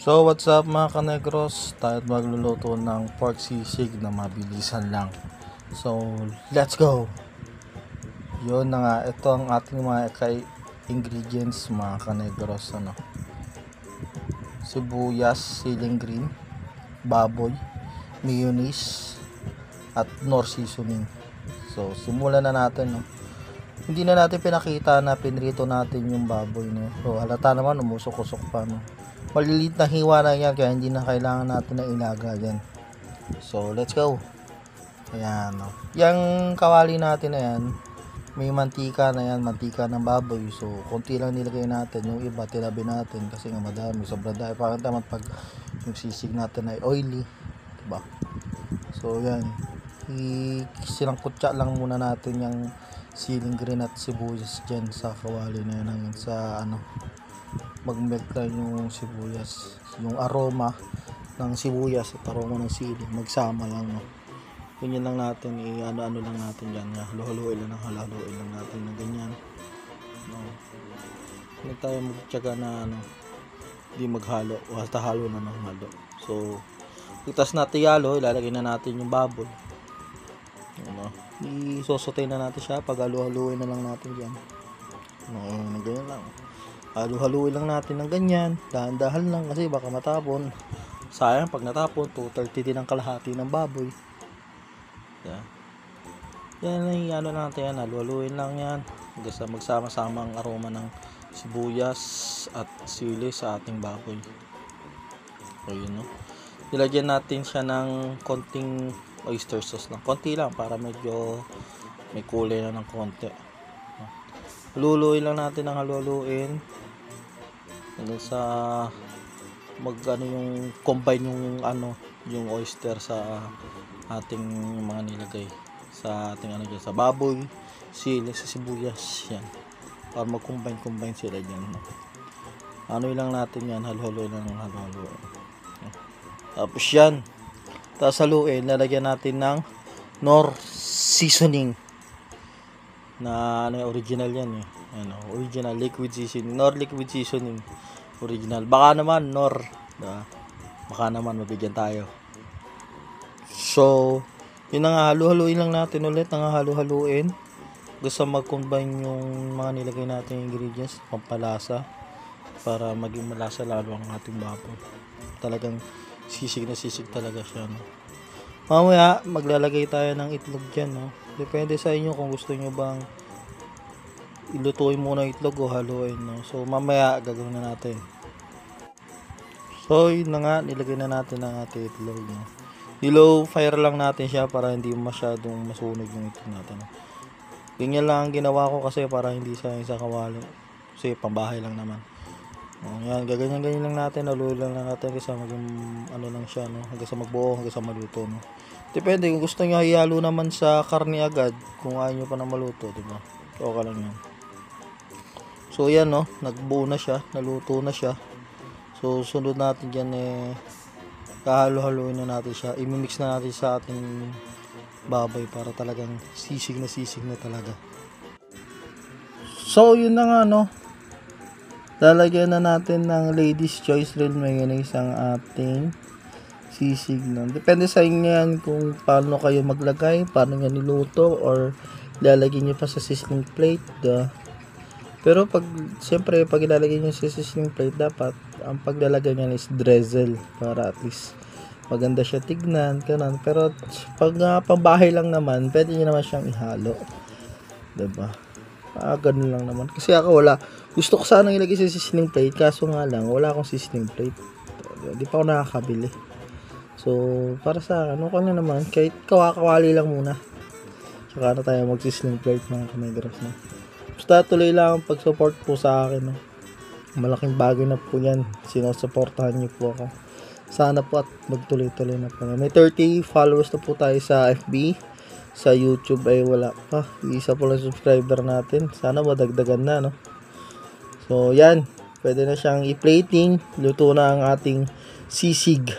So what's up mga kanegros, tayo magluluto ng pork sisig na mabilisan lang. So let's go. Yun na nga, ito ang ating mga ingredients mga kanegros. Sibuyas, siling green, baboy, mayonnaise, at nor seasoning. So simulan na natin, no? Hindi na natin pinakita na pinrito natin yung baboy, no? So halata naman umusok-usok pa, no? Maliliit na hiwa na yan, kaya hindi na kailangan natin na ilaga yan. So let's go. Ayan, no? Yung kawali natin na yan, may mantika na yan, mantika ng baboy. So konti lang nilagay natin, yung iba tinabi natin kasi nga madami, sobrang dahil parang tamat pag yung sisig natin ay oily, diba? So yan, sinangkutsa lang muna natin yung siling green at sibuyas dyan sa kawali na yan, sa mag-melt lang yung sibuyas, yung aroma ng sibuyas at aroma ng sili magsama lang, no? Ganyan lang natin, ano lang natin yan, halu-haluin lang natin na ganyan, no? Hindi tayo magtyaga na hindi maghalo, basta halo na ng halo. So itas natin yalo, ilalagay na natin yung baboy, isosotay na natin siya, pag halu-haluin na lang natin yan, ganyan lang, halu-haluin lang natin ng ganyan, dahan-dahan lang kasi baka matapon, sayang pag natapon. 230 din ang kalahati ng baboy. Yan ay natin yan, halu-haluin lang yan hanggang sa magsama-sama ang aroma ng sibuyas at sili sa ating baboy. So yun, no? Ilagyan natin siya ng konting oyster sauce lang, konti lang para medyo may kulay na ng konti. Haluhaluin lang natin ng haluhaluin hanggang sa yung combine yung oyster sa ating mga nilagay sa ating dyan, sa baboy, sili, sa sibuyas, yan, para mag-combine sila dyan, no? Lang natin yan, haluhaluin lang ng haluhaluin. Tapos yan, tapos haluin, lalagyan natin ng nor seasoning na original yan, original liquid seasoning, nor liquid seasoning original. Baka naman nor, baka naman mabigyan tayo. So yun na nga, halu-haluin lang natin ulit, halu-haluin gusto mag-combine yung mga nilagay natin ingredients, pampalasa, para maging malasa lalo ang ating baboy. Talagang sisig na sisig talaga siya, no? Mamaya maglalagay tayo ng itlog dyan, no? Depende sa inyo kung gusto nyo bang ilutuin muna itlog o haluin, no? So mamaya gagawin na natin. So yun na nga, nilagay na natin ang ating itlog, no? I-low fire lang natin siya para hindi masyadong masunog yung itlog natin. Ganyan lang ang ginawa ko kasi para hindi sa kawali, kasi pambahay lang naman. Yan, ganyan lang natin, haluin lang natin kasi maging lang siya, no? Hanggang sa magbuo, hanggang sa maluto, no? Depende kung gusto nyo ihalo naman sa karne agad, kung ayaw nyo pa na maluto, diba? Okay lang yan. So yan, no, nagbuo na siya, naluto na siya. So sunod natin dyan, kahalo-haluin na natin siya, imimix na natin sa ating baboy para talagang sisig na talaga. So yun na nga, no, lalagyan na natin ng Lady's Choice Real Mayonnaise ang ating sisig, no? Depende sa inyo yan kung paano kayo maglagay, paano nyo niluto, or lalagyan nyo pa sa sizzling plate, pero siyempre pag ilalagay nyo sa sizzling plate, dapat ang paglalagay nyo is drizzle para at least maganda siya tignan, ganun. Pero pag pambahay lang naman, pwede nyo naman siyang ihalo, diba? Ganun lang naman. Kasi ako gusto ko sana ilagay sa sizzling plate, kaso nga lang wala akong sizzling plate, di pa ako nakakabili. So para sa akin, okay na naman, kahit kawali lang muna, saka na tayo mag sizzling plate, mga kanegros, no? Basta tuloy lang ang pag-support po sa akin, no? Malaking bagay na po yan, sinusuportahan niyo po ako. Sana po at magtuloy-tuloy na po. May 30 followers na po tayo sa FB. Sa YouTube ay wala pa, isa po lang subscriber natin, sana madagdagan na, no? So yan, pwede na siyang i-plating, luto na ang ating sisig.